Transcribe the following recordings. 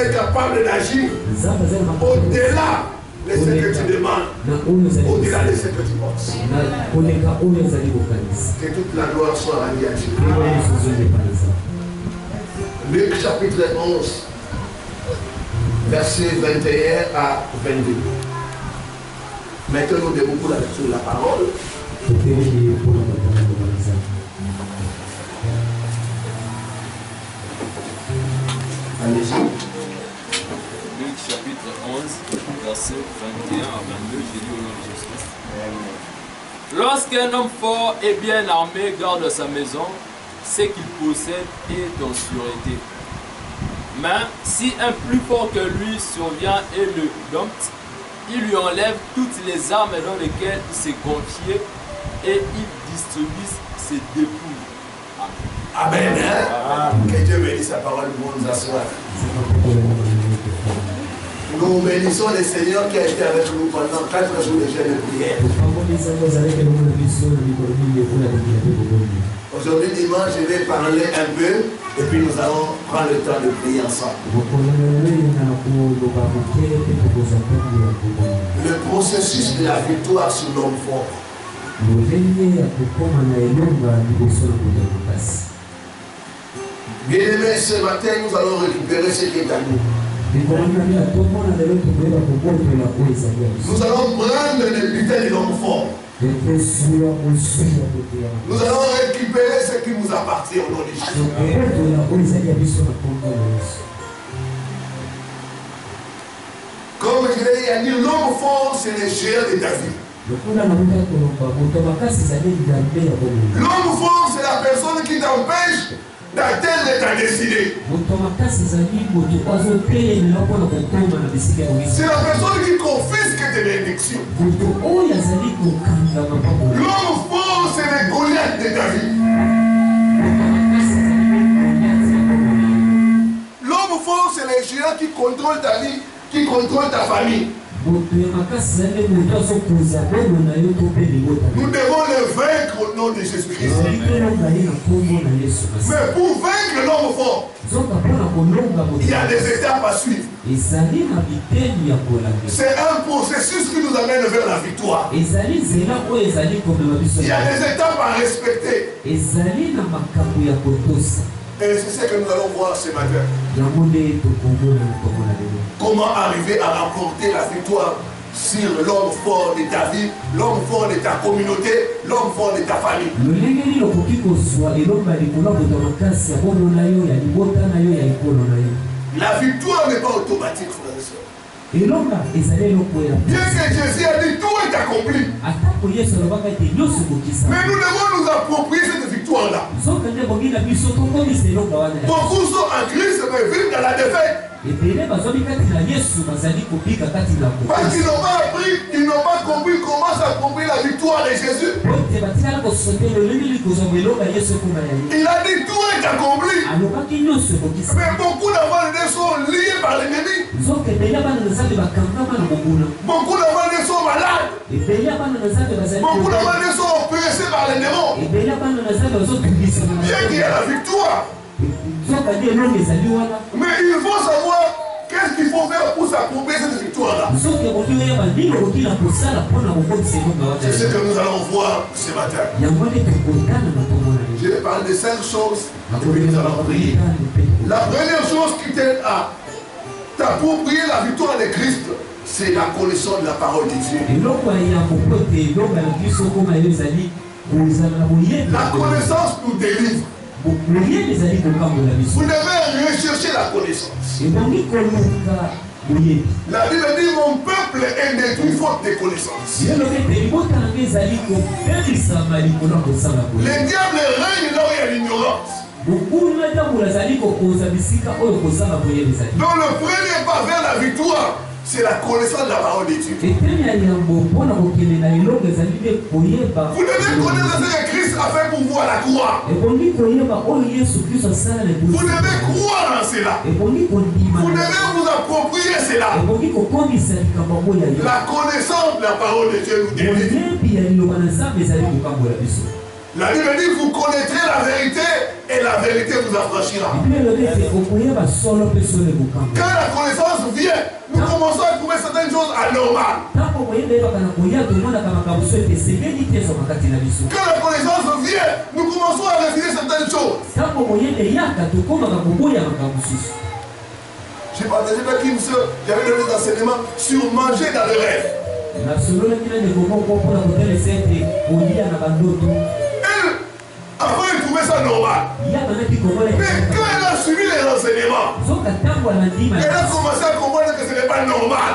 est capable d'agir au-delà de ce que tu demandes, au-delà de ce que tu penses. Que toute la gloire soit rendue à Dieu. Luc chapitre 11, versets 21 à 22. Mettons-nous debout pour la lecture de la parole. Allez-y. Luc chapitre 11, verset 21 à 22, j'ai dit au nom de Jésus-Christ. Lorsqu'un homme fort et bien armé garde sa maison, ce qu'il possède est en sûreté. Mais si un plus fort que lui survient et le dompte, il lui enlève toutes les armes dans lesquelles il s'est confié et il distribue ses dépouilles. Amen. Amen. Que Dieu bénisse sa parole pour nous asseoir. Nous bénissons le Seigneur qui a été avec nous pendant 4 jours de jeûne de prière. Aujourd'hui dimanche, je vais parler un peu et puis nous allons prendre le temps de prier ensemble. Le processus de la victoire sur l'homme fort. Bien aimé, ce matin, nous allons récupérer ce qui est à nous. Nous allons prendre le butin de l'homme fort. Nous allons récupérer ce qui nous appartient au nom de Jésus. Comme je l'ai dit, l'homme fort, c'est le géant de David. L'homme fort, c'est la personne qui t'empêche d'atteindre ta destinée. C'est la personne qui confisque tes bénédictions. L'homme fort, c'est le Goliath de David. L'homme fort, c'est le géant qui contrôle ta vie, qui contrôle ta famille. Nous devons le vaincre au nom de Jésus-Christ. Mais pour vaincre l'homme fort, il y a des étapes à suivre. C'est un processus qui nous amène vers la victoire. Il y a des étapes à respecter. Et c'est ce que nous allons voir ce matin. Comment arriver à remporter la victoire sur l'homme fort de ta vie, l'homme fort de ta communauté, l'homme fort de ta famille. La victoire n'est pas automatique, frères et sœurs. Bien que Jésus a dit tout est accompli. Mais nous devons nous approprier cette victoire-là. Beaucoup sont en Christ mais vivent dans la défaite. Parce qu'ils n'ont pas appris, ils n'ont pas compris comment s'accomplir la victoire de Jésus. Il a dit tout est accompli. Mais beaucoup d'enfants sont liés par l'ennemi. Beaucoup d'enfants sont malades. Beaucoup d'enfants sont oppressés par les démons. Bien qu'il y ait la victoire. Mais il faut savoir qu'est-ce qu'il faut faire pour s'accomplir cette victoire-là. C'est ce que nous allons voir ce matin. Je vais parler de 5 choses et puis nous allons prier. La première chose qui t'aide à t'approprier la victoire de Christ, c'est la connaissance de la parole de Dieu. La connaissance nous délivre. Vous devez rechercher la connaissance. La Bible dit mon peuple est détruit faute de connaissance. Le diable règne là où il y a l'ignorance. Donc le premier pas vers la victoire, c'est la connaissance de la parole de Dieu. Vous devez connaître ce que Christ a fait pour vous à la croix. Vous devez croire en cela. Vous devez vous approprier cela. La connaissance de la parole de Dieu nous délivre. La Bible dit vous connaîtrez la vérité et la vérité vous affranchira. Quand la connaissance vient, nous commençons à trouver certaines choses anormales. Quand la connaissance vient, nous commençons à refuser certaines choses. J'ai partagé avec une soeur, j'avais donné des enseignements sur manger dans le rêve. Elle, avant, elle trouvait ça normal. Mais quand elle a suivi les renseignements, elle a commencé à comprendre que ce n'est pas normal.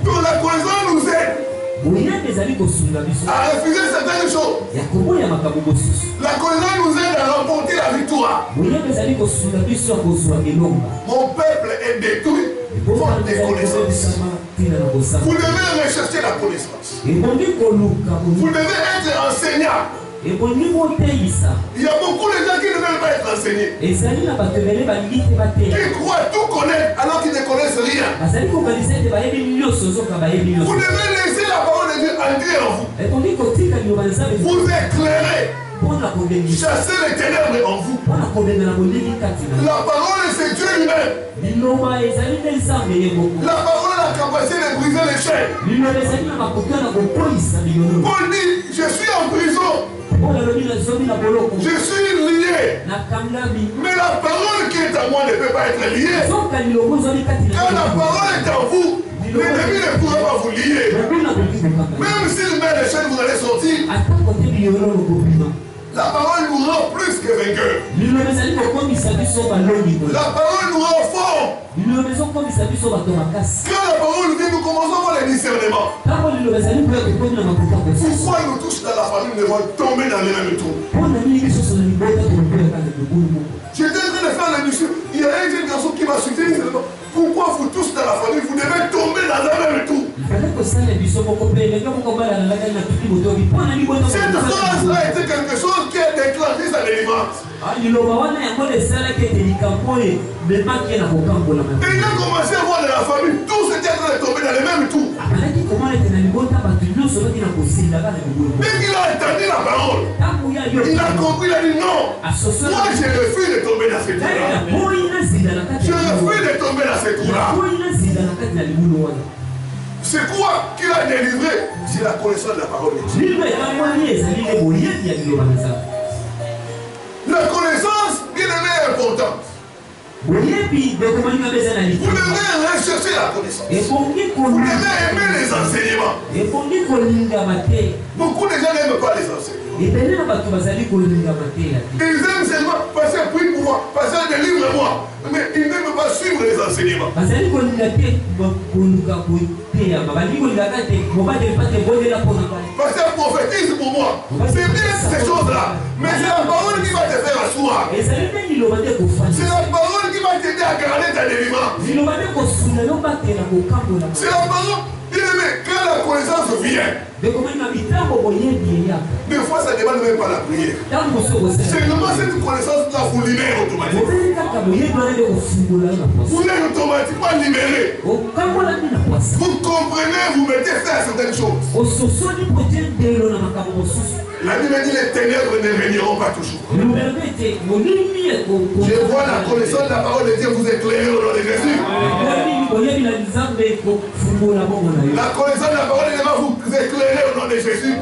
Donc la connaissance nous aide à refuser certaines choses. La connaissance nous aide à remporter la victoire. Mon peuple est détruit faute des connaissances. Vous devez rechercher la connaissance. Vous devez être enseignant. Il y a beaucoup de gens qui ne veulent pas être enseignés. Qui croient tout connaître alors qu'ils ne connaissent rien. Vous devez laisser la parole de Dieu entrer en vous. Vous éclairez. Chassez les ténèbres en vous. La parole, c'est Dieu lui-même. La parole a la capacité de briser les chaînes. Paul dit, je suis en prison. Je suis lié. Mais la parole qui est à moi ne peut pas être liée. Quand la parole est en vous, l'ennemi ne pourra pas vous lier. Même s'il met les chaînes, vous allez sortir. La parole nous rend plus que vainqueurs. La parole nous rend forts. Quand la parole vient, nous commençons à voir les discernements. Pourquoi nous tous dans la famille nous devons tomber dans les mêmes trous? J'étais en train de faire la mission. Il y a un jeune garçon qui m'a soutenu. Pourquoi vous tous dans la famille, vous devez tomber dans un même trou? Cette phrase-là était quelque chose qui a déclenché sa délivrance. Et il a commencé à voir dans la famille, tous étaient en train de tomber dans les mêmes trous. Dès qu'il a entendu la parole, il a compris, il a dit non. Moi, je refuse de tomber dans ces trous-là. Je refuse de tomber dans ces trous-là. C'est quoi qu'il a délivré? C'est la connaissance de la parole de Dieu. La connaissance, bien aimé, est importante. Vous devez rechercher la connaissance. Vous devez aimer les enseignements. Beaucoup de gens n'aiment pas les enseignements. Ils aiment seulement passer un prix pour moi, passer un délivre moi. Mais ils n'aiment pas suivre les enseignements. Passer un prophétisme pour moi. C'est bien ces choses-là. Mais c'est la parole qui va te faire asseoir. C'est la parole qui va t'aider à garder ta délivrance. C'est la parole. Bien-aimé, quand la connaissance vient, des fois ça ne demande même pas la prière. Seulement cette connaissance-là vous libère automatiquement. Vous êtes automatiquement libéré. Vous comprenez, vous mettez fin à certaines choses. La Bible dit les ténèbres ne régneront pas toujours. Je vois la connaissance de la parole de Dieu vous éclairer au nom de Jésus. La connaissance de la parole de Dieu va vous éclairer au nom de Jésus.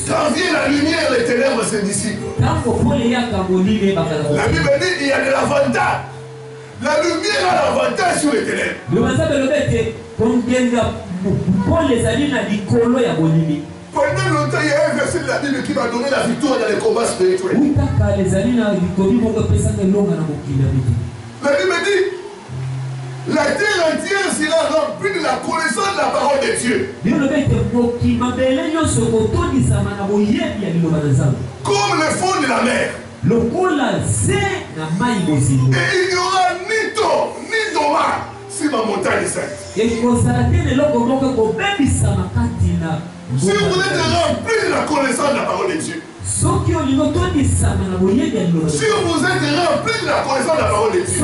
Quand vient la lumière, les ténèbres se dissipent. La Bible dit qu'il y a de l'avantage. La lumière a l'avantage sur les ténèbres. Pendant longtemps, il y a un verset de la Bible qui va donner la victoire dans les combats spirituels. La Bible dit, la terre entière sera remplie de la connaissance de la parole de Dieu. Comme le fond de la mer. Et il n'y aura ni tort, ni dommage sur ma montagne sainte. Si vous êtes rempli de la connaissance de la parole de Dieu, Si vous êtes rempli de la connaissance de la parole de Dieu,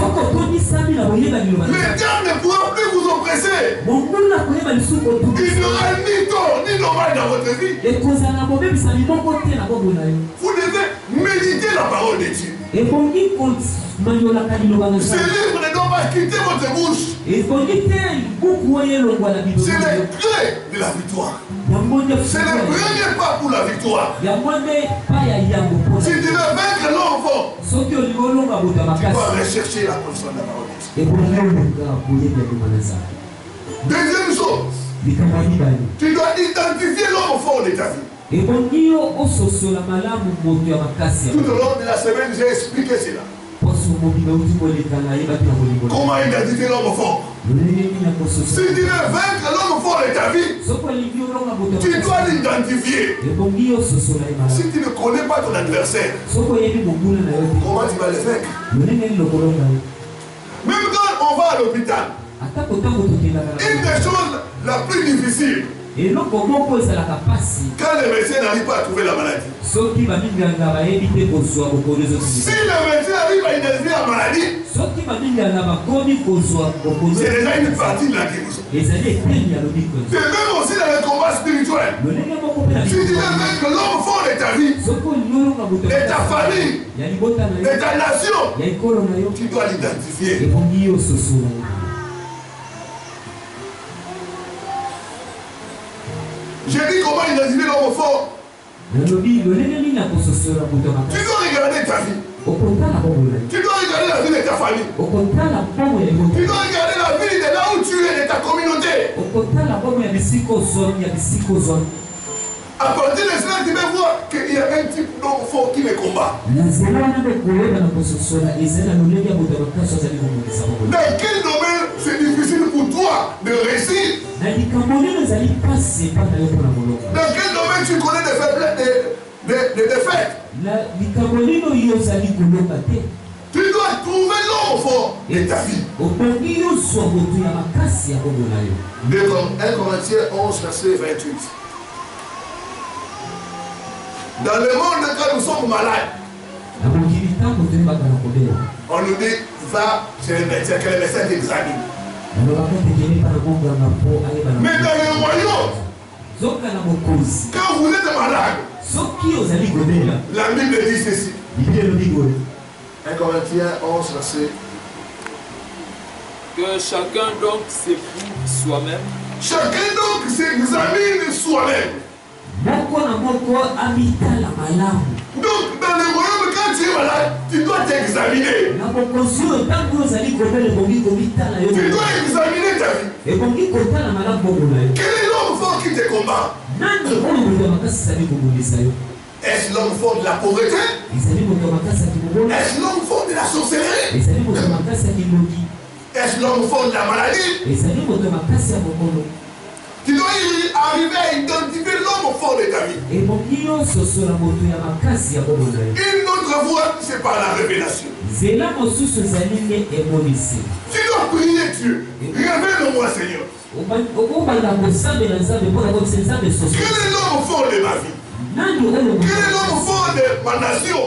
les diables ne pourront plus vous oppresser. Il n'y aura ni tort ni normal dans votre vie. Vous devez méditer la parole de Dieu. Ce livre ne doit pas quitter votre bouche. C'est les clés de la victoire. C'est le premier pas pour la victoire. Si tu veux vaincre l'enfant, tu dois rechercher la connaissance de la parole de Dieu. Deuxième chose, tu dois identifier l'homme fort de ta vie. Tout au long de la semaine, j'ai expliqué cela. Comment identifier l'homme fort? Si tu veux vaincre l'homme fort de ta vie, tu dois l'identifier. Si tu ne connais pas ton adversaire, comment tu vas le vaincre? Même quand on va à l'hôpital, une des choses la plus difficile, quand le médecin n'arrive pas à trouver la maladie. Si le médecin arrive à identifier la maladie, c'est déjà une partie de la guérison. C'est même aussi dans le combat spirituel. Si tu veux vaincre l'homme fort de ta vie, de ta famille, de ta nation, tu dois l'identifier. J'ai dit comment identifier l'homme fort. Tu dois regarder ta vie. Tu dois regarder la vie de ta famille. Tu dois regarder la vie de là où tu es, de ta communauté. À partir de cela, tu vas voir qu'il y a un type d'homme fort qui me combat. Dans quel domaine c'est difficile pour toi de réussir? Dans quel domaine tu connais des faiblesses, des défaites? Tu dois trouver l'homme fort de ta vie. 1 Corinthiens 11, verset 28. Dans le monde, quand nous sommes malades, on nous dit, va chez le médecin, que le médecin t'examine. Mais dans le royaume, quand vous êtes malade, la Bible dit ceci. 1 Corinthiens 11, verset. Que chacun donc s'éprouve soi-même. Chacun donc s'examine soi-même. Donc, dans le royaume, quand tu es malade, tu dois t'examiner. Tu dois examiner ta vie. Quel est l'homme fort qui te combat? Est-ce l'homme fort de la pauvreté? Est-ce l'homme fort de la sorcellerie? Est-ce l'homme fort de la maladie? Tu dois arriver à identifier l'homme fort de ta vie. Une autre voie, c'est par la révélation. Tu dois prier Dieu. Révèle-moi, Seigneur. Quel est l'homme fort de ma vie? Quel est l'homme fort de ma nation?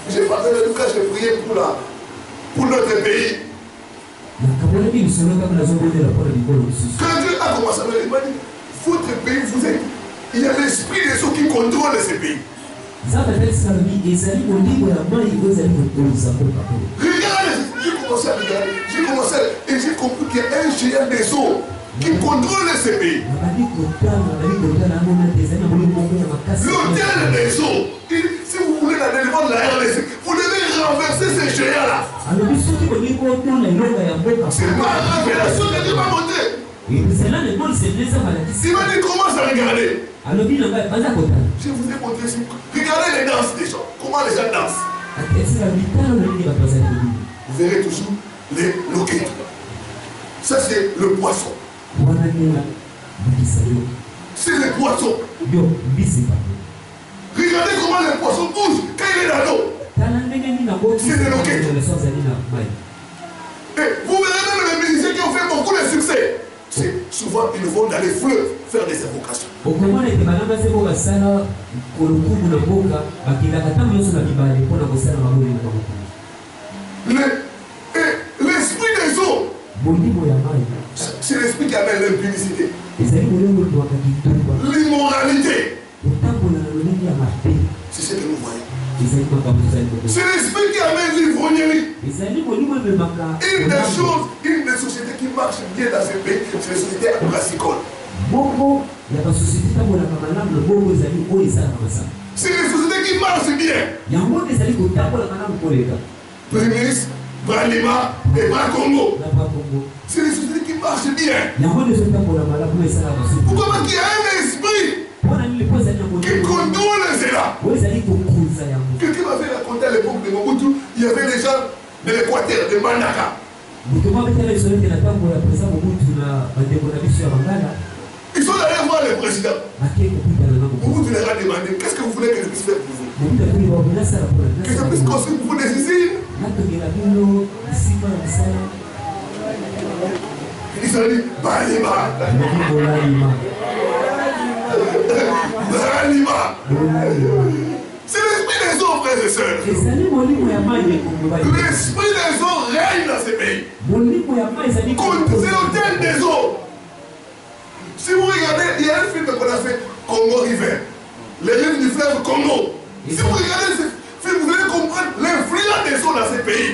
J'ai passé le cas, j'ai prié pour notre pays. Quand Dieu a commencé à me dire, votre pays, vous êtes, il y a l'esprit de ceux qui contrôlent ce pays. Regarde, j'ai commencé à regarder, et j'ai compris qu'il y a un géant des eaux qui contrôle ce pays. L'hôtel des eaux, si vous voulez la délivrance de la RDC, vous devez renverser ces géants-là. C'est pas la révélation que Dieu m'a montré. Il m'a dit commence à regarder. Je vous ai montré ici. Regardez les danses des gens. Comment les gens dansent. Vous verrez toujours les loquets. Ça c'est le poisson. C'est le poisson. Regardez comment le poisson bouge quand il est dans l'eau. C'est des loquets. Et vous verrez même les musiciens qui ont fait beaucoup de succès. Souvent ils vont dans les fleuves faire des invocations. L'esprit des eaux, c'est l'esprit qui amène l'impudicité, l'immoralité. C'est ce que nous voyons. C'est l'esprit qui amène l'ivrognerie. Une des sociétés qui marchent bien dans ce pays, c'est les sociétés brassicoles. C'est les sociétés qui marchent bien. Primis, Bralima et Bracongo. C'est les sociétés qui marchent bien. Pourquoi? Parce qu'il y a un esprit qui contrôle cela. Quelqu'un m'avait raconté à l'époque de Mobutu, il y avait des gens de l'Équateur, de Mandaka. Ils sont allés voir le président. Mobutu leur a demandé, qu'est-ce que vous voulez que je puisse faire pour vous? Que je puisse construire pour vous des usines. Ils ont dit, Balima. C'est l'esprit des eaux, frères et sœurs. L'esprit des eaux règne dans ce pays. C'est l'autel des eaux. Si vous regardez, il y a un film qu'on a fait, Congo River, les rives du fleuve Congo. Si vous regardez ce film, vous allez comprendre l'influence des eaux dans ce pays.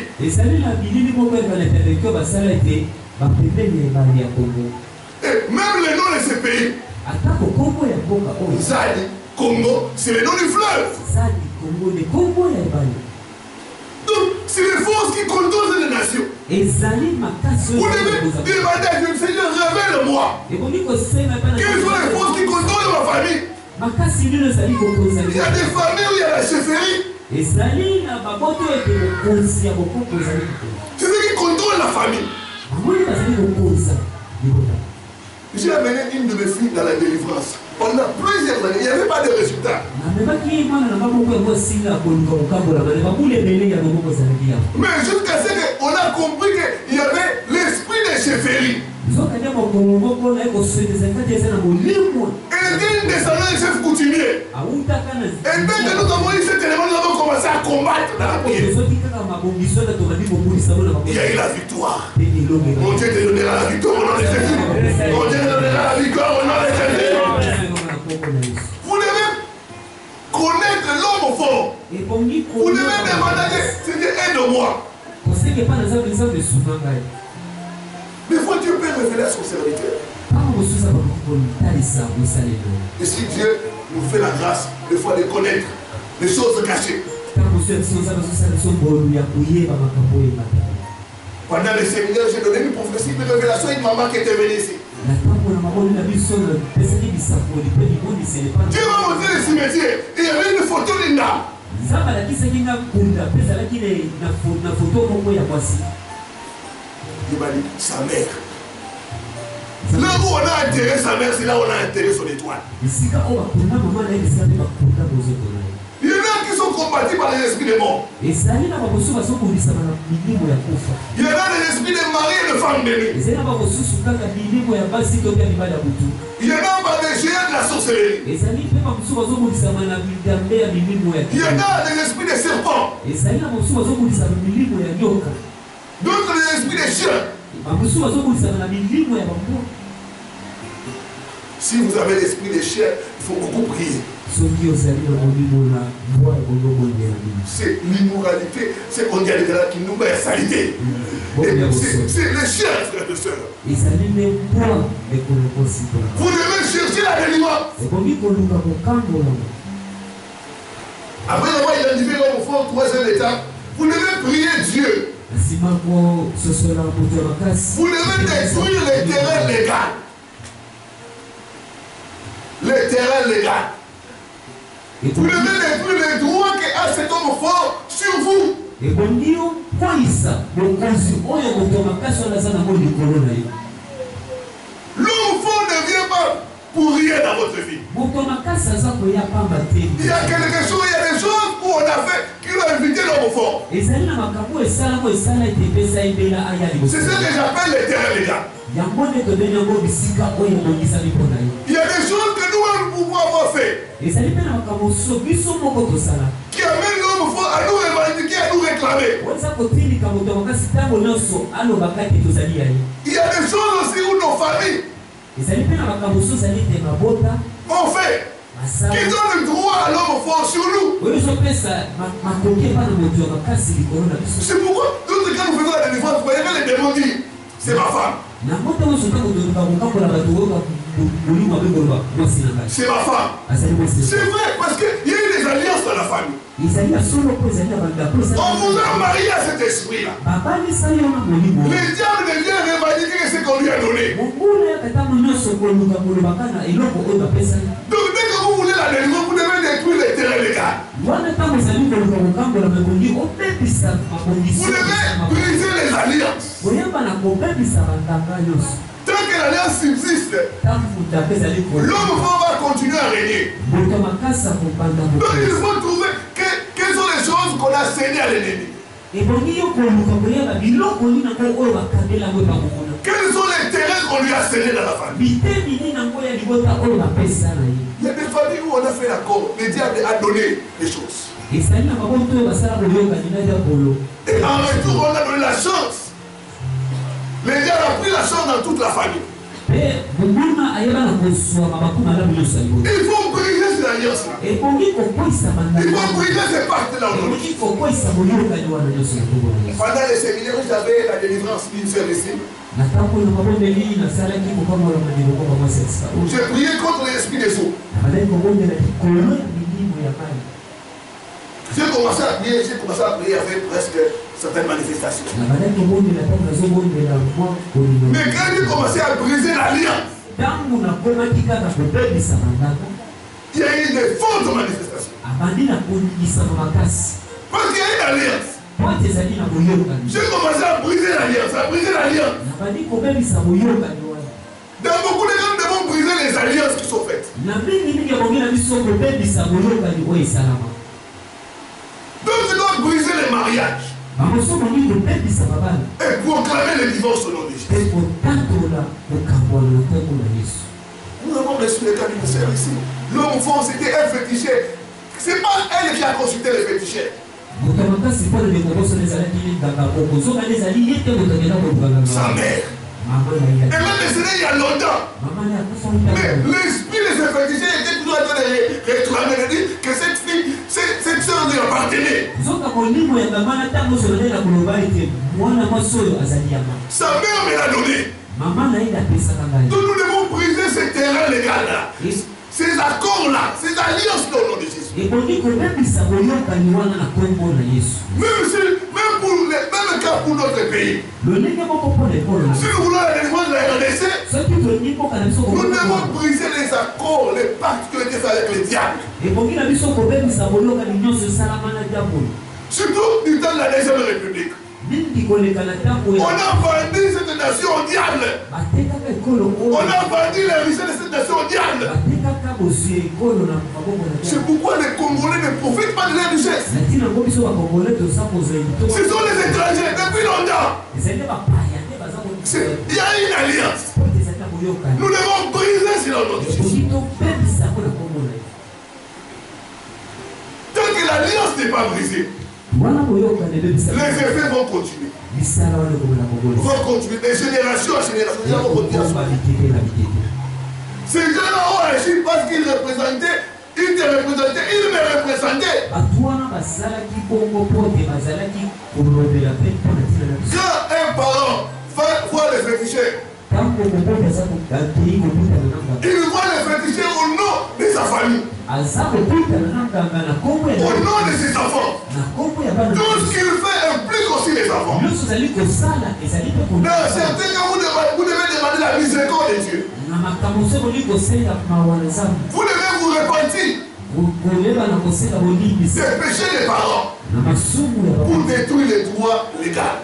Et même le nom de ce pays, Zadi, Congo, c'est le nom du fleuve. Donc, c'est les forces qui contrôlent les nations. Vous devez demander à Dieu, Seigneur, révèle-moi. Quelles sont les forces qui contrôlent ma famille? Il y a des familles où il y a la chefferie. C'est ce qui contrôle la famille. J'ai amené une de mes filles dans la délivrance. Pendant plusieurs années, il n'y avait pas de résultat. Mais jusqu'à ce qu'on a compris qu'il y avait l'esprit de chefferie. Et une descendant du chef coutumier. Et dès que nous avons eu cet élément, nous avons commencé à combattre dans la prière. Il y a eu la victoire. Mon Dieu te donnera la victoire au nom de Jésus. Mon Dieu te donnera la victoire au nom de Jésus. Vous devez connaître l'homme fort. Vous devez demander, Seigneur, aide-moi. Des fois, Dieu peut révéler à son serviteur. Et si Dieu nous fait la grâce, des fois, de connaître les choses cachées. Pendant le séminaire, j'ai donné une prophétie de révélation à une maman qui était venue ici. Dieu m'a montré le cimetière. Et il y avait une photo d'une dame. Il m'a dit, sa mère. Là où on a enterré sa mère, c'est là où on a enterré son étoile. Il y en a qui sont combattus par les esprits de mort. Il y en a des esprits de mari et de femme de nuit. Il y en a par des géants de la sorcellerie. Il y en a des esprits de serpents. D'autres des esprits de chiens. Si vous avez l'esprit des chiens, il faut beaucoup prier. C'est l'immoralité, c'est qu'on dit à l'État qui nous met à salité. C'est les chiens, frères et sœurs. Vous devez chercher la délivrance. Après avoir identifié l'homme fort, troisième étape, vous devez prier Dieu. Vous devez détruire les terrains légaux. Les terrains légaux. Vous devez détruire les droits qu'a cet homme fort sur vous. L'homme fort ne vient pas pour rien dans votre vie. Il y a quelque chose, il y a des choses où on a fait qui l'ont invité l'homme fort. C'est ce que j'appelle les terrains légaux. Il y a des choses que nous-mêmes qui amène l'homme fort à nous revendiquer, à nous réclamer. Il y a des choses aussi où nos familles ont fait, qui donnent le droit à l'homme fort sur nous. C'est pourquoi, quand nous faisons la délivrance, vous voyez les démons dire, c'est ma femme. C'est ma femme. C'est vrai, parce qu'il y a eu des alliances dans la famille. On vous a marié à cet esprit-là. Le diable devient revendiquer ce qu'on lui a donné. Donc dès que vous voulez la délivrance, vous devez détruire les terrains légaux. Vous devez briser les alliances. Tant que l'alliance subsiste, l'homme va continuer à régner. Donc il faut trouver quelles sont les choses qu'on a cédées à l'ennemi. Quels sont les terrains qu'on lui a cédés dans la famille. Il y a des familles où on a fait l'accord, le diable a donné les choses. Et en retour, on a donné la chance. Le diable a pris la chance dans toute la famille. Il faut briser ces alliances-là. Il faut briser ces parties-là aujourd'hui. Pendant les séminaires, j'avais la délivrance d'une sœur ici. J'ai prié contre l'esprit des eaux. J'ai commencé à prier avec presque certaines manifestations. Mais quand j'ai commencé à briser l'alliance, il y a eu des fausses manifestations. Parce qu'il y a une alliance. J'ai commencé à briser l'alliance, Dans beaucoup de gens, nous devons briser les alliances qui sont faites. Donc tu dois briser les mariages et proclamer le divorce au nom de Jésus. Nous avons reçu le cas d'une sœur ici. L'homme fort, c'était un féticheur. Ce n'est pas elle qui a consulté les féticheurs. Sa mère. Et même décédé il y a longtemps. Mais l'esprit de ce féticheur était toujours en train de réclamer, de dire que cette fille, cette soeur lui appartenait. Sa mère me l'a donné. Donc nous devons briser ce terrain légal-là. Ces accords-là, ces alliances-là au nom de Jésus. Même cas pour notre pays. Si nous voulons la délivrance de la RDC, nous devons briser les accords, les pactes qui ont été faits avec le diable. Surtout du temps de la Deuxième République. On a vendu cette nation au diable. On a vendu les richesses de cette nation au diable. C'est pourquoi les Congolais ne profitent pas de leurs richesses. Ce sont les étrangers depuis longtemps. Il y a une alliance. Nous devons briser sur notre Jésus. Tant que l'alliance n'est pas brisée, les effets vont continuer. Vont continuer de génération en génération. Ces gens-là ont agi parce qu'ils représentaient, ils te représentaient, ils me représentaient. Quand un parent va voir les féticheurs, il voit les féticheurs au nom de sa famille, au nom de ses enfants. Tout ce qu'il fait implique aussi les enfants. Dans certains cas, vous devez demander la miséricorde de Dieu. Vous devez vous repentir des péchés des parents pour détruire les droits légaux.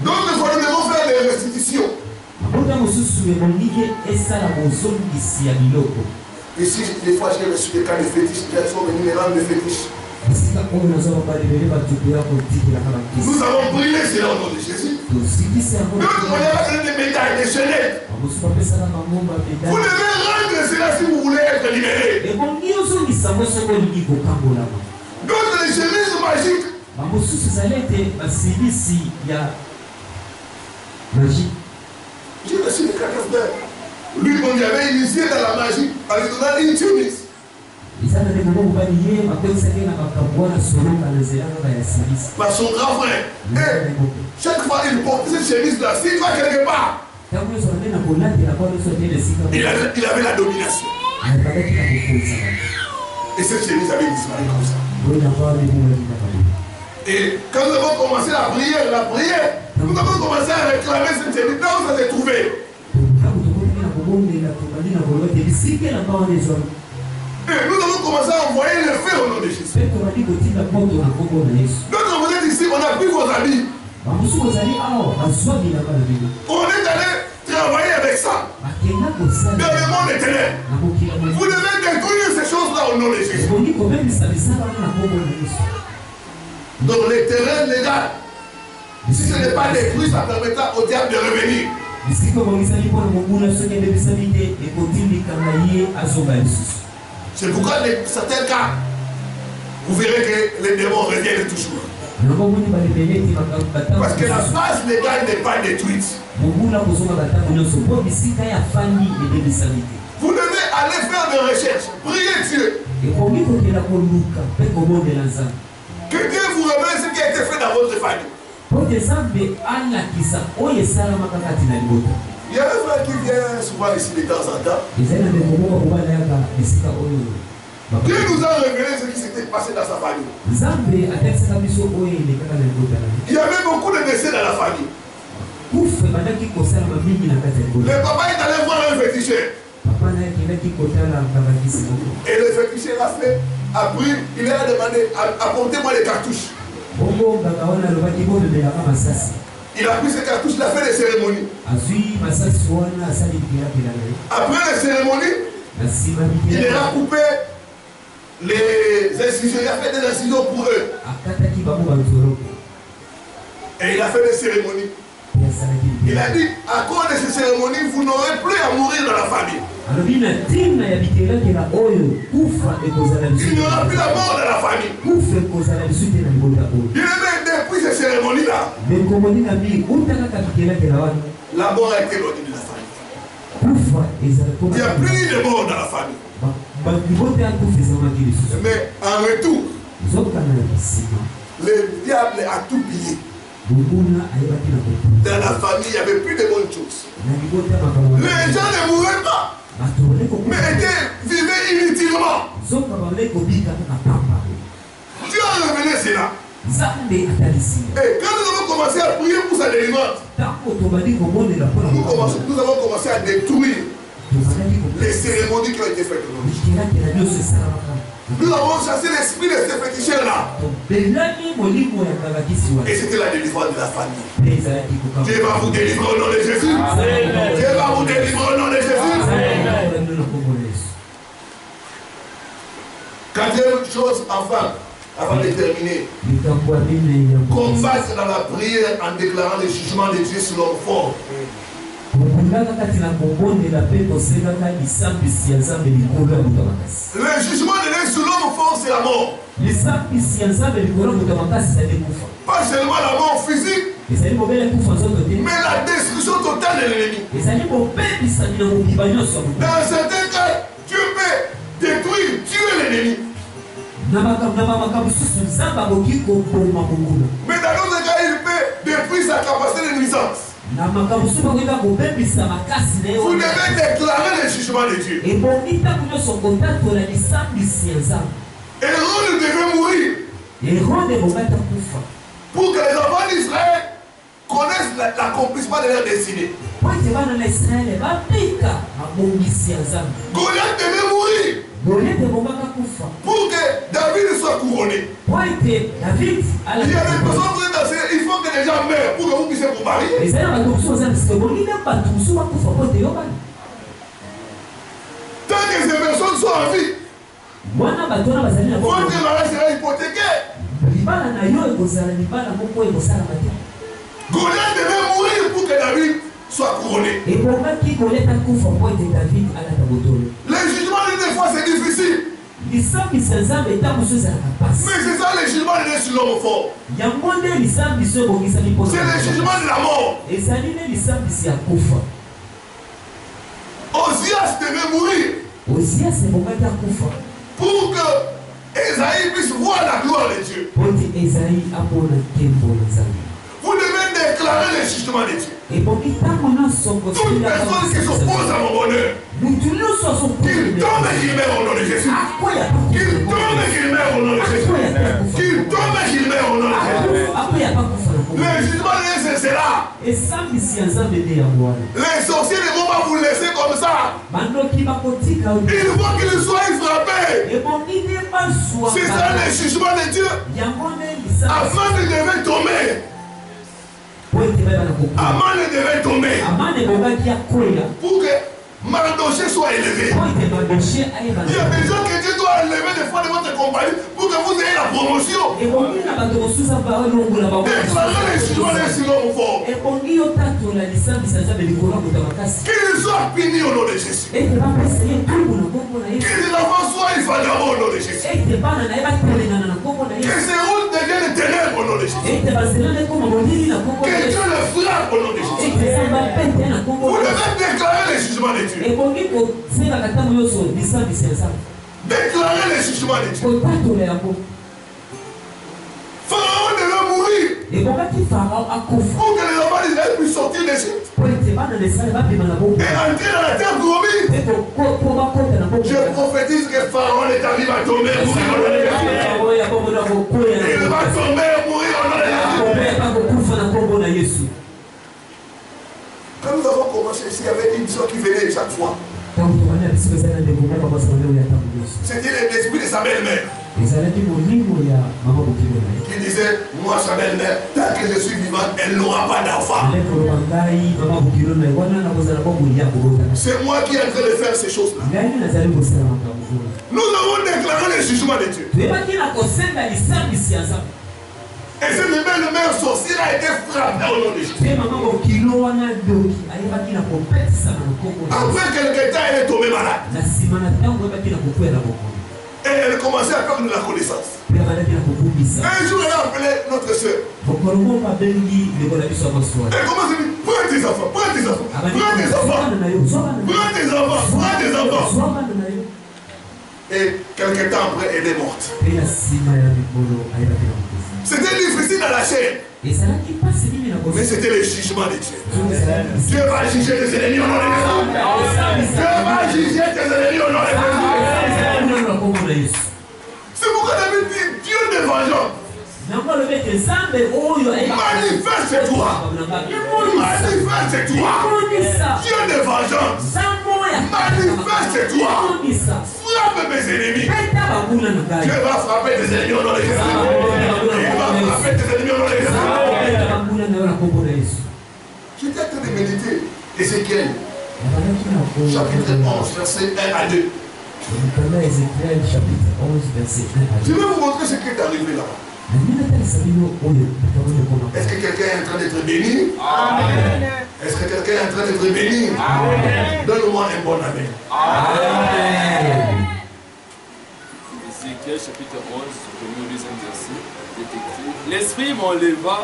Donc, nous devons faire des restitutions. Ici, des fois, j'ai reçu des cas de fétiches qui sont venus me rendre des fétiches. Nous avons brillé cela au nom de Jésus. D'autres, on a des médailles, des chaînettes. Vous devez rendre cela si vous voulez être libéré. D'autres, les chemises magiques. Je me suis dit, lui, on y avait initié dans la magie en lui donnant une chemise. Par son grand frère. Et chaque fois il porte cette chemise-là, s'il va quelque part, il avait la domination. Et cette chemise avait disparu comme ça. Et quand nous avons commencé la prière, nous avons commencé à réclamer cette chemise. Là où ça s'est trouvé. Et nous avons commencé à envoyer le feu au nom de Jésus. Donc quand vous êtes ici, on a pris vos habits. On est allé travailler avec ça. Dans le monde éternel. Vous devez détruire ces choses-là au nom de Jésus. Donc les terrains légaux, si ce n'est pas détruit, ça permettra au diable de revenir. C'est pourquoi dans certains cas, vous verrez que les démons reviennent toujours. Parce que la base légale n'est pas détruite. Vous devez aller faire des recherches, prier Dieu. Que Dieu vous révèle ce qui a été fait dans votre famille. Il y a un frère qui vient souvent ici de temps en temps. Dieu nous a révélé ce qui s'était passé dans sa famille. Il y avait beaucoup de décès dans la famille. Le papa est allé voir un féticheur. Et le féticheur a pris, il a demandé, apportez-moi les cartouches. Il a pris ces cartouches, il a fait des cérémonies. Après les cérémonies, il a coupé les incisions, il a fait des incisions pour eux. Et il a fait des cérémonies. Il a dit, à cause de ces cérémonies, vous n'aurez plus à mourir dans la famille. Il n'y aura plus la mort dans la famille. Il est depuis ces cérémonies-là. La mort a été éloignée de la famille. Il n'y a plus de mort dans la famille. Mais en retour, le diable a tout pillé. Dans la famille, il n'y avait plus de bonnes choses. Les gens ne mouraient pas, mais vivaient inutilement. Dieu a révélé cela. Et quand nous avons commencé à prier pour sa délivrance, nous avons commencé à détruire les cérémonies qui ont été faites. Nous avons chassé l'esprit de ces féticheurs-là. Et c'était la délivrance de la famille. Dieu va vous délivrer au nom de Jésus. Dieu va vous délivrer au nom de Jésus. Quatrième chose, enfin, avant de terminer, combattre dans la prière en déclarant le jugement de Dieu sur l'homme fort. Le jugement de Dieu sur l'homme fort, c'est la mort. Pas seulement la mort physique, mais la destruction totale de l'ennemi. Dans certains cas, Dieu peut détruire, tuer l'ennemi. Mais dans d'autres cas, il peut détruire sa capacité de nuisance. Vous devez déclarer le jugement de Dieu. Hérode devait mourir pour que les enfants d'Israël connaissent l'accomplissement de leur destinée. Goliath devait mourir pour que David soit couronné. Il y avait une personne pour danser, il faut que les gens meurent pour que vous puissiez vous marier. Tant que ces personnes sont en vie, votre mariage sera hypothéqué. Goliath devait mourir pour que David soit couronné. Les jugements des fois c'est difficile. Mais c'est ça les jugements de Dieu sur l'homme fort. C'est le jugement de la mort. Osias devait mourir pour que Esaïe puisse voir la gloire de Dieu. Vous devez déclarer le jugement de Dieu. Toute personne qui s'oppose à mon bonheur, qu'il tombe et qu'il meurt au nom de Jésus. Qu'il tombe et qu'il meurt au nom de Jésus. Qu'il tombe et qu'il meurt au nom de Jésus. Le jugement de Dieu, c'est là. Les sorciers ne vont pas vous laisser comme ça. Il faut qu'ils soient frappés. C'est ça le jugement de Dieu. Avant de devait tomber. Aman devait tomber pour que Mardoché soit élevé. Il y a des gens que Dieu doit élever des fois de votre compagnie pour que vous ayez la promotion. Déclarez les jugements des silons forts. Qu'ils soient punis au nom de Jésus. Que les enfants soient vagabonds au nom de Jésus. Que ces routes deviennent ténèbres au nom de Jésus. Que Dieu les frappe au nom de Jésus. Vous devez déclarer les jugements de Dieu. Déclarer les jugements de Dieu. Pharaon devait mourir pour que les enfants d'Israël puissent sortir d'Égypte et entrer dans la terre promise. Je prophétise que Pharaon est arrivé à tomber et mourir au nom de Jésus. Il va tomber et mourir au nom de Jésus. Quand nous avons commencé ici, il y avait une soeur qui venait chaque fois. C'était l'esprit de sa belle-mère. Qui disait, moi sa belle-mère, tant que je suis vivante, elle n'aura pas d'enfant. C'est moi qui est en train de faire ces choses-là. Nous avons déclaré le jugement de Dieu. Et cette belle-mère sorcière a été frappée au nom de Jésus. Après quelques temps, elle est tombée malade. Et elle commençait à perdre de la connaissance. Un jour, elle a appelé notre soeur. Elle commence à dire, prends tes enfants, prends tes enfants, prends tes enfants, prends tes enfants, prends tes enfants. Et quelques temps après, elle est morte. C'était difficile à la chair. Mais c'était le jugement de Dieu. Dieu va juger tes ennemis au nom de Jésus. Dieu va juger tes ennemis au nom de Jésus. C'est pourquoi David dit Dieu de vengeance. Manifeste-toi. Manifeste-toi. Dieu de vengeance. Manifeste-toi. Frappe mes ennemis. Dieu va frapper tes ennemis au nom de Jésus. Il va frapper tes ennemis au nom de Jésus. J'étais en train de méditer Ézéchiel, chapitre 11, verset 1 à 2. Je vais vous montrer ce qui est arrivé là-bas. Est-ce que quelqu'un est en train d'être béni? Amen. Est-ce que quelqu'un est en train d'être béni? Amen. Donne-moi un bon amen. Amen. Ézéchiel chapitre 11, premier au deuxième verset, c'est écrit: L'Esprit m'enleva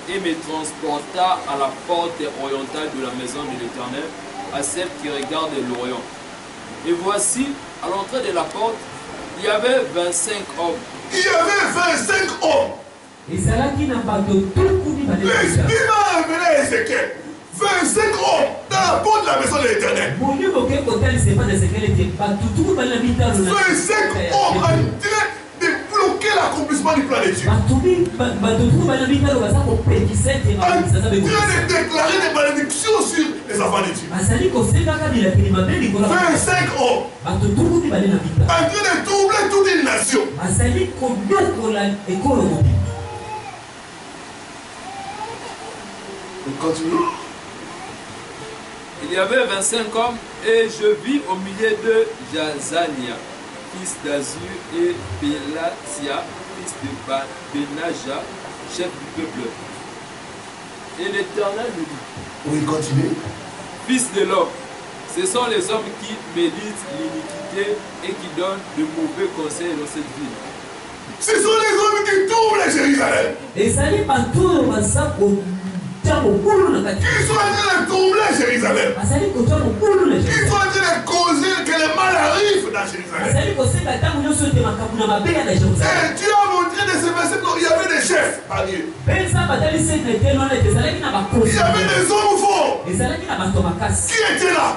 et me transporta à la porte orientale de la maison de l'Éternel, à celle qui regarde l'Orient. Et voici, à l'entrée de la porte, il y avait 25 hommes. Il y avait 25 hommes. L'Esprit m'a révélé à Ézéchiel. 25 hommes dans la porte de la maison de l'Éternel. 25 hommes en train de bloquer l'accomplissement du plan de Dieu. En train de déclarer des malédictions sur les enfants de Dieu. 25 hommes en train de troubler toute une nation. On continue. Il y avait 25 hommes et je vis au milieu de Jazania, fils d'Azur, et Pélatia, fils de Benaja, chef du peuple. Et l'Éternel lui dit, oui, continue. Fils de l'homme, ce sont les hommes qui méditent l'iniquité et qui donnent de mauvais conseils dans cette ville. Ce sont les hommes qui troublent Jérusalem. Et ça n'est pas tout, mais ça pour Ils sont en train de troubler Jérusalem. Ils sont en train de causer que le mal arrive dans Jérusalem. Et Dieu a montré de ce verset qu'il y avait des chefs parmi eux. Il y avait des hommes forts qui étaient là.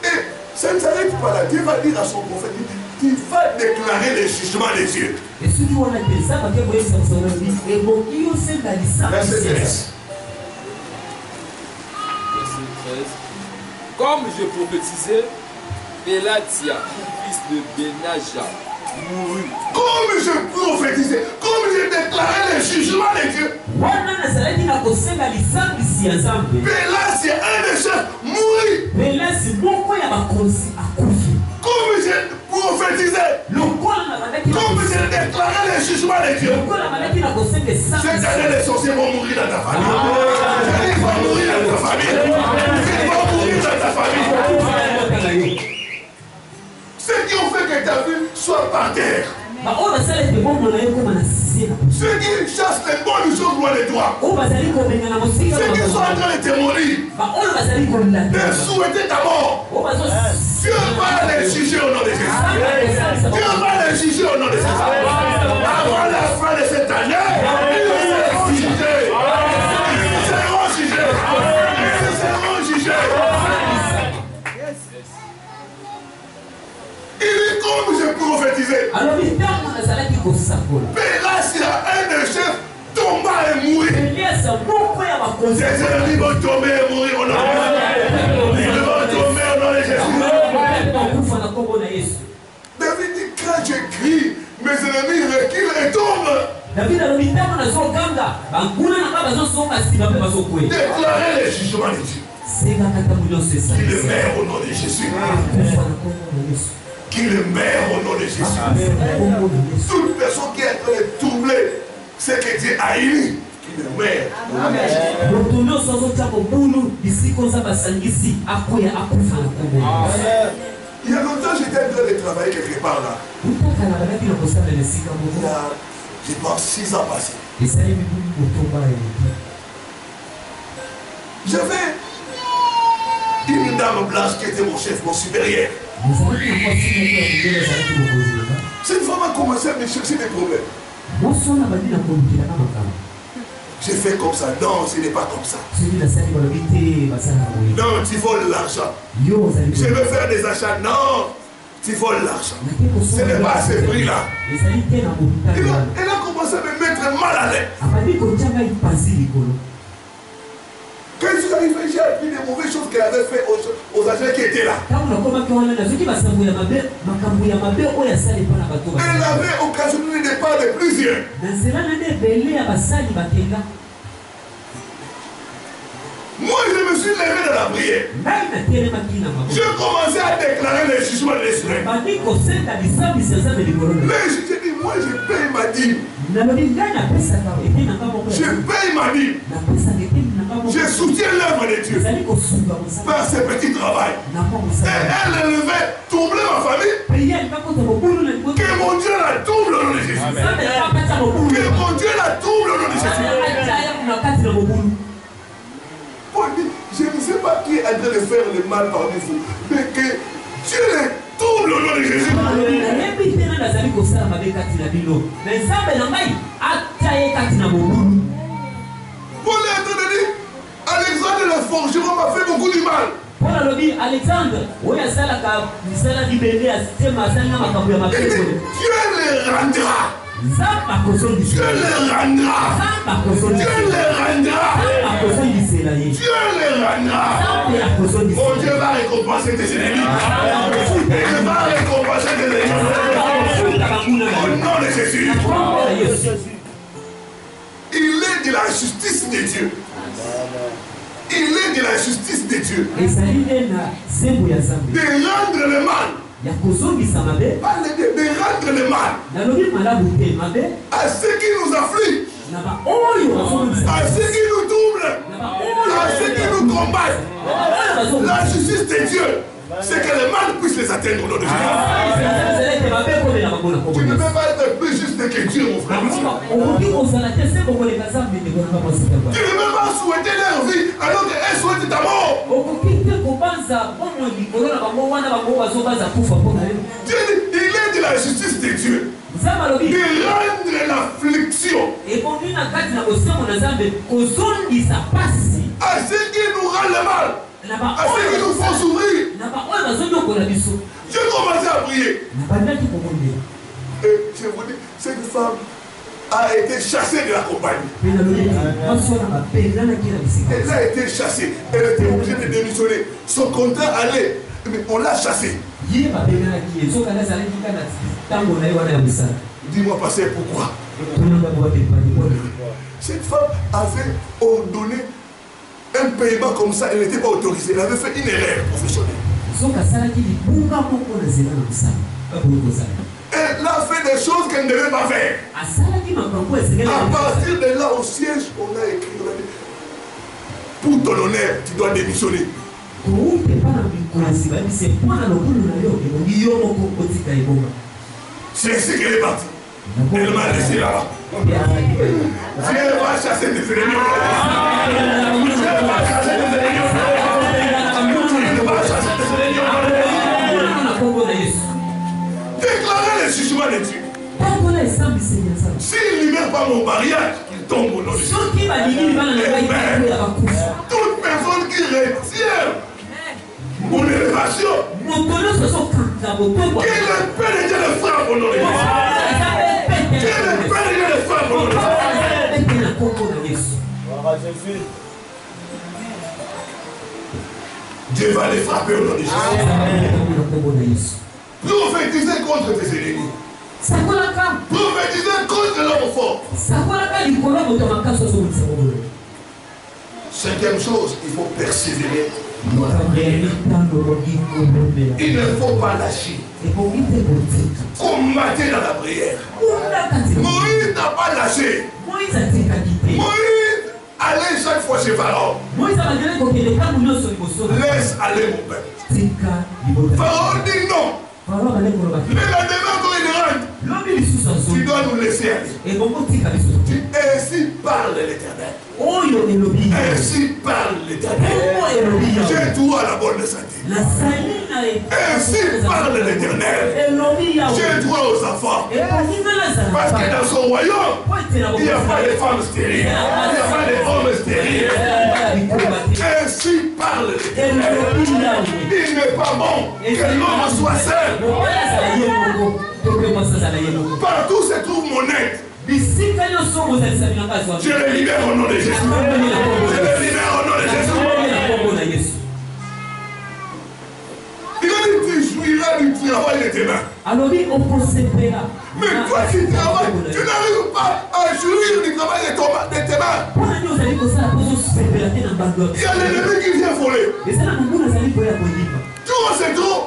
Et ça ne s'arrête pas là. Dieu va dire à son prophète, il va déclarer le jugement de Dieu. Verset 13. Comme je prophétisais, Pélatia, fils de Benaja, mourut. Comme je prophétisais, comme je déclarais le jugement de Dieu. Pélatia, un des chefs, mourut. Comme je prophétisais, comme je déclarais le jugement de Dieu. Cette année, les sorciers vont mourir dans ta famille. Ils vont mourir dans ta famille. Ils vont mourir dans ta famille. Ceux qui ont fait que ta vie soit par terre. Ceux qui chassent les bonnes choses loin de toi. Ceux qui sont en train de te mourir. De souhaiter ta mort. Dieu va les juger au nom de Jésus. Dieu va les juger au nom de Jésus. Avant la fin de cette année, ils seront jugés. Ils seront jugés. Ils seront jugés. Il est comme je prophétisais. Pélatia, un des chefs, tomba et mourit. Ses ennemis vont tomber et mourir au nom de Jésus. Ils vont tomber au nom de Jésus. David dit, quand je crie, mes ennemis reculent et tombent. Déclarer le jugement de Dieu. Qu'il le meurt au nom de Jésus. Qu'il le meurt au nom de Jésus. Toute personne qui est en train de troubler ce que Dieu a élu, qu'il le meurt. Il y a longtemps, j'étais en train de travailler quelque part là. Il y a, je pense, 6 ans passés. J'avais une dame blanche qui était mon chef, mon supérieur. Cette femme a commencé à me chercher des problèmes. J'ai fait comme ça. Non, ce n'est pas comme ça. Non, tu voles l'argent. Je veux faire des achats. Non, tu voles l'argent. Ce n'est pas à ce prix-là. Elle a commencé à me mettre mal à l'aise. Quand je suis arrivé, j'ai appris des mauvaises choses qu'elle avait fait aux agents qui étaient là. Elle avait occasionné le départ de plusieurs. Moi, je me suis levé dans la prière. Je commençais à déclarer le jugement de l'Israël. Mais je dis, moi, je paye ma dîme. Je paye ma dîme. Je soutiens l'œuvre de Dieu par ce petit travail. Et elle élevait, doublait ma famille. Que mon Dieu la double au nom de Jésus. Que mon Dieu la double au nom de Jésus. Je ne sais pas qui est en train de faire le mal parmi vous, mais que Dieu les double au nom de Jésus. Paul est en train de dire, Alexandre le forgeron m'a fait beaucoup du mal. Alexandre, Dieu les rendra. Dieu les rendra. Dieu les rendra. Dieu les rendra. Oh, Dieu va récompenser tes ennemis. Dieu va récompenser tes ennemis. Au nom de Jésus. Il est de la justice de Dieu. Il est de la justice de Dieu. De rendre le mal Parle de rendre le mal à ceux qui nous affligent, à ceux qui nous doublent, à ceux qui nous combattent. La justice de Dieu, c'est que le mal puisse les atteindre au nom de Jésus. Tu ne peux pas être plus juste que Dieu, mon frère. Tu ne peux pas souhaiter leur vie alors qu'elles souhaitent ta mort. Dieu dit, il est de la justice de Dieu de rendre l'affliction à ceux qui nous rendent le mal, à ceux qui nous font souffrir. J'ai commencé à prier. Et je vous dis, cette femme a été chassée de la compagnie. Elle a été chassée. Elle était obligée de démissionner. Son contrat allait, mais on l'a chassée. Dis-moi, pasteur, pourquoi? Cette femme avait ordonné un paiement comme ça, elle n'était pas autorisée. Elle avait fait une erreur professionnelle. Elle a fait des choses qu'elle ne devait pas faire. À partir de là, au siège, on a écrit, pour ton honneur, tu dois démissionner. C'est ainsi qu'elle est partie. Elle m'a laissé là-bas. Dieu va chasser des ennemis. Dieu va chasser des ennemis. Dieu va chasser des ennemis. Déclarer le jugement de Dieu. S'il ne libère pas mon mariage, il tombe au nom de Dieu. Toute personne qui retient mon élévation, que le Père de Dieu le frappe au nom de Dieu. Que le Père de Dieu le frappe au nom de Dieu. Dieu va les frapper au nom de Jésus. Prophétiser contre tes ennemis. Prophétiser contre l'homme fort. Cinquième chose, il faut persévérer. Il ne faut pas lâcher. Combattre dans la prière. Moïse n'a pas lâché. Moïse allait chaque fois chez Pharaon. Laisse aller mon peuple. Pharaon dit non. Le lendemain quand il rentre, tu dois nous laisser aller. Ainsi parle l'Éternel. Ainsi parle l'Éternel. J'ai tout à la bonne santé. Ainsi parle l'Éternel. J'ai droit aux enfants. Parce que dans son royaume, il n'y a pas de femmes stériles. Il n'y a pas d'hommes stériles. Ainsi parle l'Éternel. Il n'est pas bon que l'homme soit seul. Partout se trouve mon aide. Je le libère au nom de Jésus. Je le libère au nom de Jésus. Il a dit tu jouiras du travail de tes mains. Mais toi qui travailles, tu n'arrives pas à jouir du travail de tes mains. Il y a l'ennemi qui vient voler. Tout c'est trop.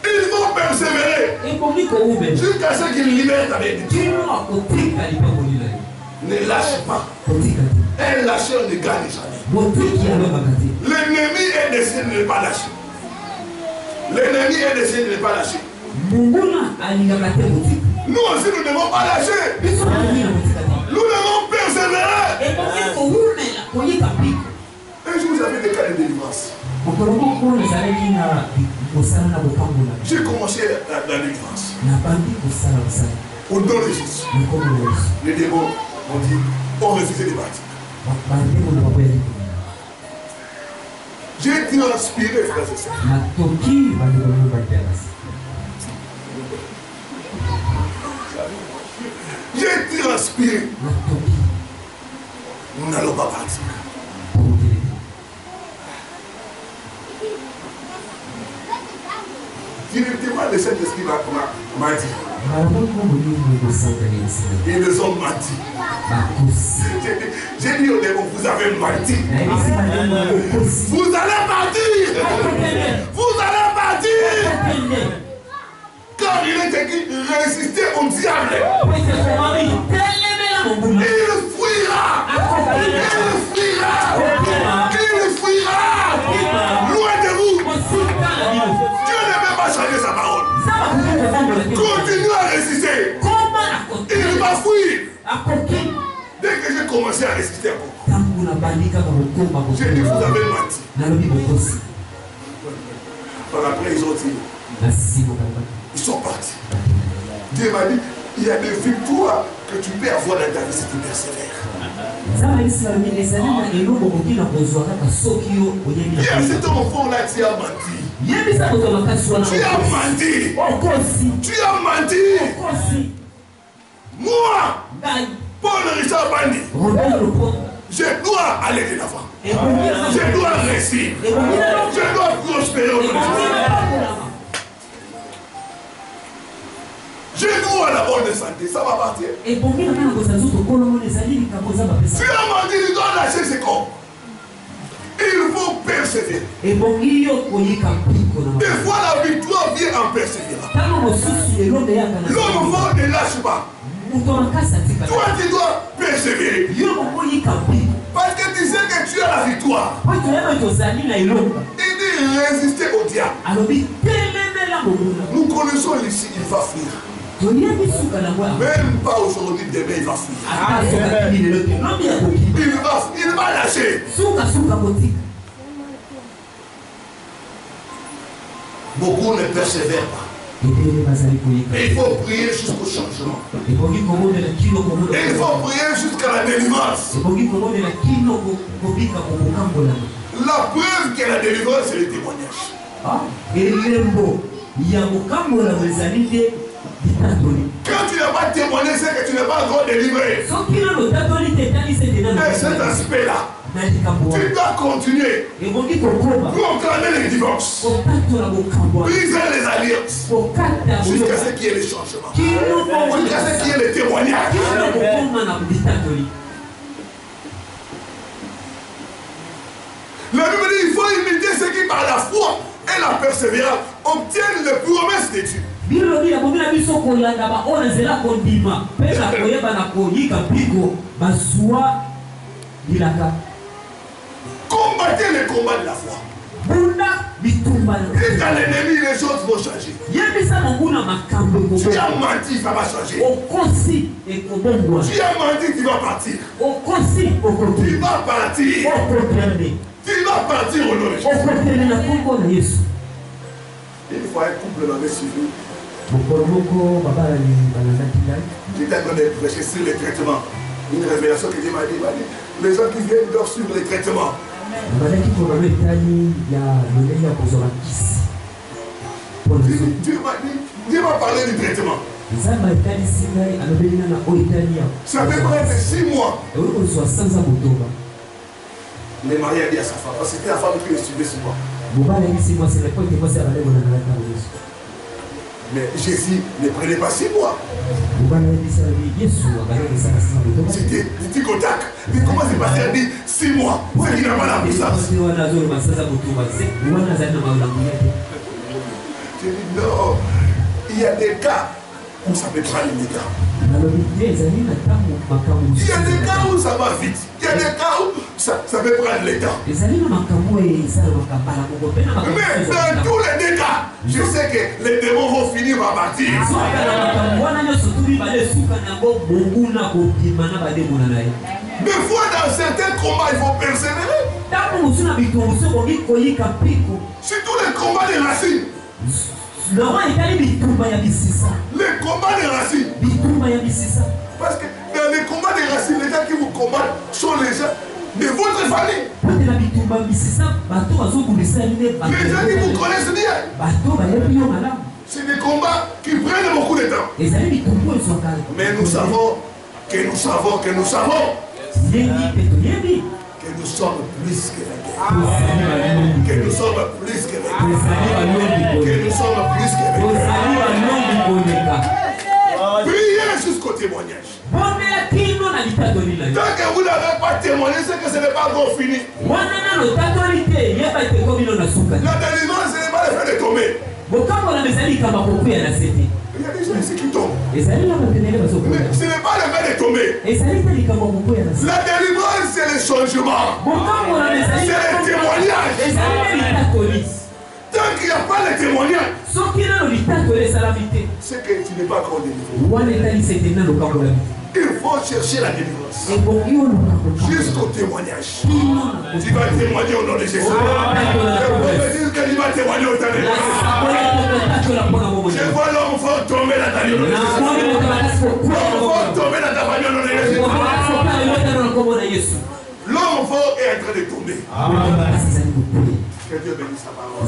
Ils vont persévérer jusqu'à ce qu'ils libèrent ta bénédiction. Ne lâche pas. Un lâcheur ne gagne jamais. L'ennemi est décidé de ne pas lâcher. L'ennemi est décidé de ne pas lâcher. Nous aussi, nous ne devons pas lâcher. Nous devons persévérer. Un jour, vous avez des cas de délivrance. J'ai commencé la délivrance. Au nom de Jésus. Les démons ont dit, on refusait de partir. J'ai transpiré, frère et sœurs. J'ai transpiré. Nous n'allons pas partir. Directement, le Saint-Esprit m'a dit. Ils nous ont menti. J'ai dit au démon, vous avez menti. Vous allez partir. Vous allez partir. diable. Il fuira. Loin de vous. Dieu ne peut pas changer sa parole. Continue à résister. Il va fuir. Dès que j'ai commencé à résister encore, j'ai dit, vous avez menti. Par après, ils ont dit, ils sont partis. Dieu m'a dit, il y a des victoires que tu peux avoir dans ta vie si tu persévères. Cet enfant-là, tu as menti. Tu as menti. Tu as menti. Moi, Paul Richard Bandi, je dois aller de l'avant. Je dois réussir. Je dois prospérer au nom de Jésus. Je dois la bonne santé, ça va partir. Tu as menti, tu dois lâcher ce corps. Il faut persévérer. Des fois, la victoire vient en persévérant. L'homme fort ne lâche pas. Toi, tu dois persévérer. Parce que tu sais que tu as la victoire. Il dit résister au diable. Nous connaissons ici, il va fuir. Même pas aujourd'hui, demain, il va fuir. Il va lâcher. Beaucoup ne persévèrent pas. Et il faut prier jusqu'au changement. Et il faut prier jusqu'à la délivrance. La preuve que la délivrance, c'est le témoignage. Quand tu n'as pas témoigné, c'est que tu n'es pas encore délivré. Et cet aspect-là, tu dois continuer. Proclamer les divorces. Briser les alliances. Jusqu'à ce qu'il y ait les changements. Jusqu'à ce qu'il y ait les témoignages. La Bible dit qu'il faut imiter ceux qui par la foi et la persévérance obtiennent les promesses de Dieu. Combattez le combat de la foi. Et quand l'ennemi, les choses vont changer. Tu as menti, ça va changer. Tu as menti, tu vas partir. Tu vas partir. Tu vas partir au nom de Jésus. Il faut un couple dans les suivis. J'étais en train de prêcher sur les traitements. Une révélation que Dieu m'a dit. Les gens qui viennent doivent suivre les traitements. Dieu m'a parlé du traitement. Ça fait près de 6 mois. Le mari a dit à sa femme, parce que c'était la femme qui le suivait sur moi. Mais Jésus ne prenait pas 6 mois. C'était petit contact. Mais comment c'est passé à dire 6 mois? C'est qu'il n'a pas la puissance. Je dis non. Il y a des cas où ça peut prendre les gars. Il y a des cas où ça va vite. Il y a des cas où ça peut prendre le temps. Mais dans tous les deux cas, je sais que les démons vont finir par partir. Des fois, dans certains combats, il faut persévérer. Surtout les combats des racines. Les combats des racines. Parce que dans les combats des racines, les gens qui vous combattent sont les gens de votre famille. Les gens qui vous connaissent bien. C'est des combats qui prennent beaucoup de temps. Mais nous savons que nous sommes plus que la guerre. Que nous sommes plus que la guerre. Que nous sommes plus que la guerre. Priez jusqu'au témoignage. Tant que vous n'avez pas témoigné, c'est que ce n'est pas encore fini. La délivrance, ce n'est pas le fait de tomber. Il y a des gens ici qui tombent. Mais ce n'est pas le fait de tomber. La délivrance, c'est le changement. C'est le témoignage. Tant qu'il n'y a pas le témoignage, c'est que tu n'es pas encore délivré. Il faut chercher la délivrance jusqu'au témoignage. Tu vas témoigner au nom de Jésus. Je prophétise que tu vas témoigner au nom de Jésus. Je vois l'homme fort tomber dans ta vie au nom de Jésus. L'homme fort tomber dans ta famille au nom de Jésus. L'homme fort est en train de tomber. Que Dieu bénisse sa parole.